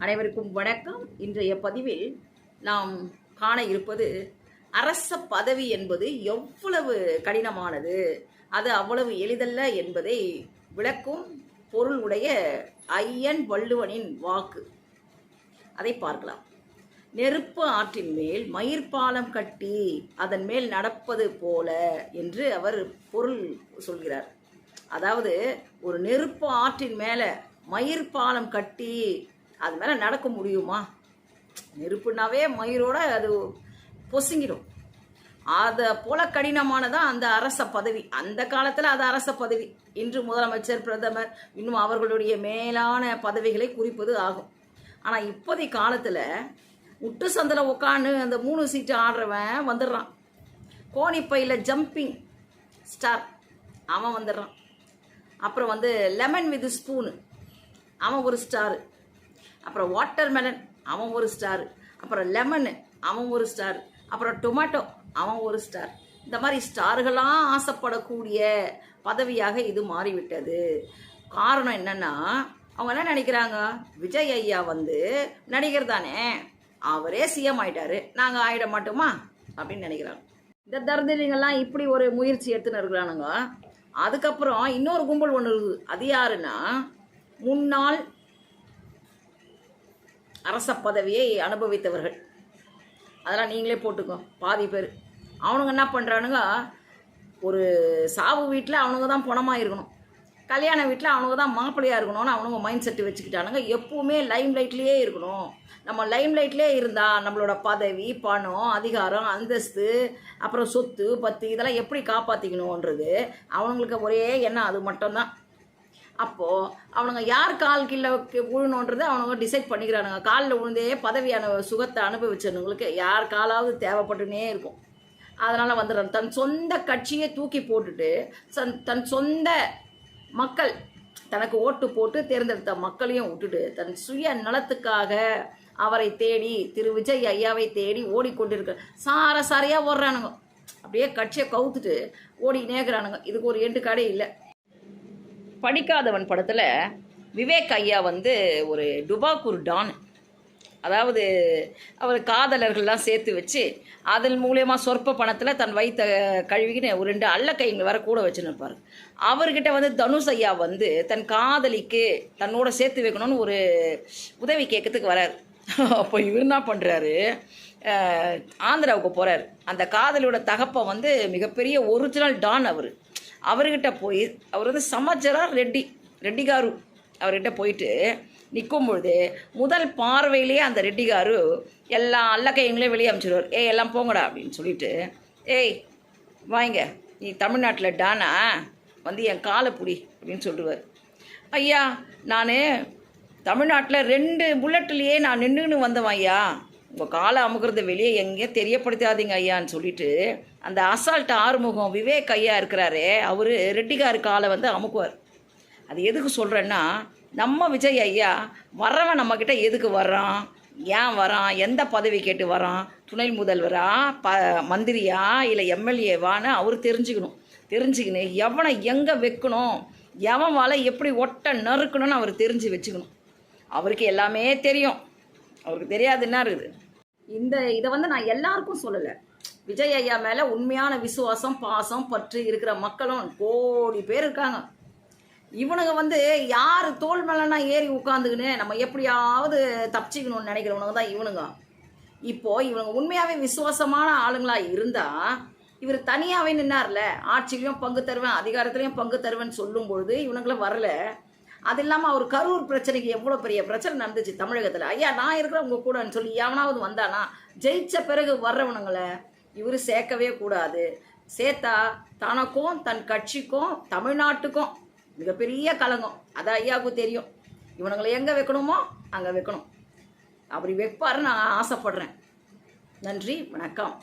அனைவருக்கும் வணக்கம். இன்றைய பதிவில் நாம் காண இருப்பது அரச பதவி என்பது எவ்வளவு கடினமானது, அது அவ்வளவு எளிதல்ல என்பதை விளக்கும் பொருள் உடைய ஐயன் வள்ளுவனின் வாக்கு. அதை பார்க்கலாம். நெருப்பு ஆற்றின் மேல் மயிர்பாலம் கட்டி அதன் மேல் நடப்பது போல என்று அவர் பொருள் சொல்கிறார். அதாவது ஒரு நெருப்பு ஆற்றின் மேலே மயிர்பாலம் கட்டி அது மேலே நடக்க முடியுமா? நெருப்புனாவே மயிரோட அது பொசுங்கிடும். அதை போல கடினமானதான் அந்த அரச பதவி. அந்த காலத்தில் அது அரச பதவி. இன்று முதலமைச்சர், பிரதமர், இன்னும் அவர்களுடைய மேலான பதவிகளை குறிப்பது ஆகும். ஆனால் இப்போதைய காலத்தில் முட்டு சந்தில் உட்காந்து அந்த 3 சீட்டு ஆடுறவன் வந்துடுறான். கோணிப்பையில் ஜம்பிங் ஸ்டார் அவன் வந்துடுறான். அப்புறம் லெமன் வித் ஸ்பூனு அவன் ஒரு ஸ்டாரு. அப்புறம் வாட்டர் மெலன் அவன் ஒரு ஸ்டாரு. அப்புறம் லெமனு அவன் ஒரு ஸ்டார். அப்புறம் டொமேட்டோ அவன் ஒரு ஸ்டார். இந்த மாதிரி ஸ்டார்களாக ஆசைப்படக்கூடிய பதவியாக இது மாறிவிட்டது. காரணம் என்னன்னா, அவங்க என்ன நினைக்கிறாங்க, விஜய் ஐயா நடிகர் தானே, அவரே சிஎம் ஆயிட்டாரு, நாங்கள் ஆயிட மாட்டோமா அப்படின்னு நினைக்கிறாங்க. இந்த தருதலிங்கெல்லாம் இப்படி ஒரு முயற்சி எடுத்துன்னு இருக்கிறானுங்க. அதுக்கப்புறம் இன்னொரு கும்பல் ஒன்று இருக்குது. அது யாருன்னா, முன்னாள் அரச பதவியை அனுபவித்தவர்கள். அதெல்லாம் நீங்களே போட்டுக்கோ. பாதி பேர் அவனுங்க என்ன பண்ணுறானுங்க, ஒரு சாவு வீட்டில் அவனுங்க தான் பணமாக இருக்கணும், கல்யாண வீட்டில் அவனுங்க தான் மாப்பிள்ளையாக இருக்கணும்னு அவனுங்க மைண்ட் செட்டு வச்சுக்கிட்டானுங்க. எப்பவுமே லைம் லைட்லேயே இருக்கணும். நம்ம லைம் லைட்லேயே இருந்தால் நம்மளோட பதவி, பணம், அதிகாரம், அந்தஸ்து, அப்புறம் சொத்து பத்து இதெல்லாம் எப்படி காப்பாற்றிக்கணுன்றது அவனுங்களுக்கு ஒரே எண்ணம், அது மட்டும்தான். அப்போது அவனுங்க யார் கால் கீழே விழணுன்றது அவனுங்க டிசைட் பண்ணிக்கிறானுங்க. காலில் விழுந்தே பதவியான சுகத்தை அனுபவிச்சவங்களுக்கு யார் காலாவது தேவைப்பட்டுனே இருக்கும். அதனால் வந்துடுறான். தன் சொந்த கட்சியை தூக்கி போட்டுட்டு தன் சொந்த மக்கள், தனக்கு ஓட்டு போட்டு தேர்ந்தெடுத்த மக்களையும் விட்டுட்டு தன் சுய நலத்துக்காக அவரை தேடி, திரு விஜய் ஐயாவை தேடி ஓடிக்கொண்டிருக்க சாரையாக ஓடுறானுங்க. அப்படியே கட்சியை கவுத்துட்டு ஓடி நேர்கிறானுங்க. இதுக்கு ஒரு எண்டு கடை இல்லை. படிக்காதவன் படத்தில் விவேக் ஐயா ஒரு டுபாக்கூர் டான். அதாவது அவர் காதலர்கள்லாம் சேர்த்து வச்சு அதன் மூலியமாக சொற்ப பணத்தில் தன் வயிற்ற கழுவிக்கின்னு ஒரு 2 அல்லக்கைங்க வேற கூட வச்சுன்னு இருப்பார். அவர்கிட்ட தனுஷ் ஐயா தன் காதலிக்கு தன்னோட சேர்த்து வைக்கணும்னு ஒரு உதவி கேட்கறதுக்கு வரார். அப்போ இவர் என்ன பண்ணுறாரு, ஆந்திராவுக்கு போகிறார். அந்த காதலியோட தகப்பை மிகப்பெரிய ஒரிஜினல் டான் அவர்கிட்ட போய் அவர் சமாச்சாரம் ரெட்டிகாரு அவர்கிட்ட போயிட்டு நிற்கும் பொழுது முதல் பார்வையிலேயே அந்த ரெட்டிகாரு எல்லா அல்லக்கையங்களையும் வெளியே அனுப்பிச்சிடுவார். எல்லாம் போங்கடா அப்படின்னு சொல்லிட்டு, வாங்க நீ தமிழ்நாட்டில் டானா என் காலை பிடி அப்படின்னு சொல்லுவார். ஐயா, நான் தமிழ்நாட்டில் 2 புல்லட்லேயே நான் நின்றுன்னு வந்தவன் ஐயா, உங்கள் காலை அமுக்கிறத வெளியே எங்கேயும் தெரியப்படுத்தாதீங்க ஐயான்னு சொல்லிட்டு அந்த அசால்ட் ஆறுமுகம் விவேக் ஐயா இருக்கிறாரே, அவர் ரெட்டிகாரு காலை அமுக்குவார். அது எதுக்கு சொல்கிறேன்னா, நம்ம விஜய் ஐயா வர்றவன் நம்மக்கிட்ட எதுக்கு வர்றான், ஏன் வரான், எந்த பதவி கேட்டு வரான், துணை முதல்வரா, மந்திரியா, இல்லை எம்எல்ஏவான்னு அவர் தெரிஞ்சுக்கணும். எவனை எங்கே வைக்கணும், எவன் வாழை எப்படி ஒட்ட நறுக்கணும்னு அவர் தெரிஞ்சு வச்சுக்கணும். அவருக்கு எல்லாமே தெரியும். அவருக்கு தெரியாதுன்னா இருக்குது. இதை நான் எல்லாருக்கும் சொல்லலை. விஜய் ஐயா மேலே உண்மையான விசுவாசம், பாசம், பற்று இருக்கிற மக்களும் கோடி பேர் இருக்காங்க. இவனுங்க யார் தோல் மேலனா ஏறி உட்காந்துக்கின்னு நம்ம எப்படியாவது தப்பிச்சிக்கணும்னு நினைக்கிறவனுங்க தான் இவனுங்க. இப்போது இவனுங்க உண்மையாகவே விசுவாசமான ஆளுங்களாக இருந்தால் இவர் தனியாகவே நின்னார்ல, ஆட்சியிலையும் பங்கு தருவேன், அதிகாரத்துலையும் பங்கு தருவேன்னு சொல்லும் பொழுது இவனுங்களும் வரல. அது இல்லாமல் அவர் கரூர் பிரச்சனைக்கு எவ்வளோ பெரிய பிரச்சனை நடந்துச்சு தமிழகத்தில். ஐயா நான் இருக்கிற உங்கள் கூடன்னு சொல்லி எவனாவது வந்தானா, ஜெயிச்ச பிறகு வர்றவனுங்களை இவர் சேர்க்கவே கூடாது. சேர்த்தா தனக்கும் தன் கட்சிக்கும் தமிழ்நாட்டுக்கும் மிகப்பெரிய கலங்கம். அது ஐயாவுக்கு தெரியும். இவனுங்களை எங்கே வைக்கணுமோ அங்கே வைக்கணும். அப்படி வைப்பாருன்னு நான் ஆசைப்படுறேன். நன்றி, வணக்கம்.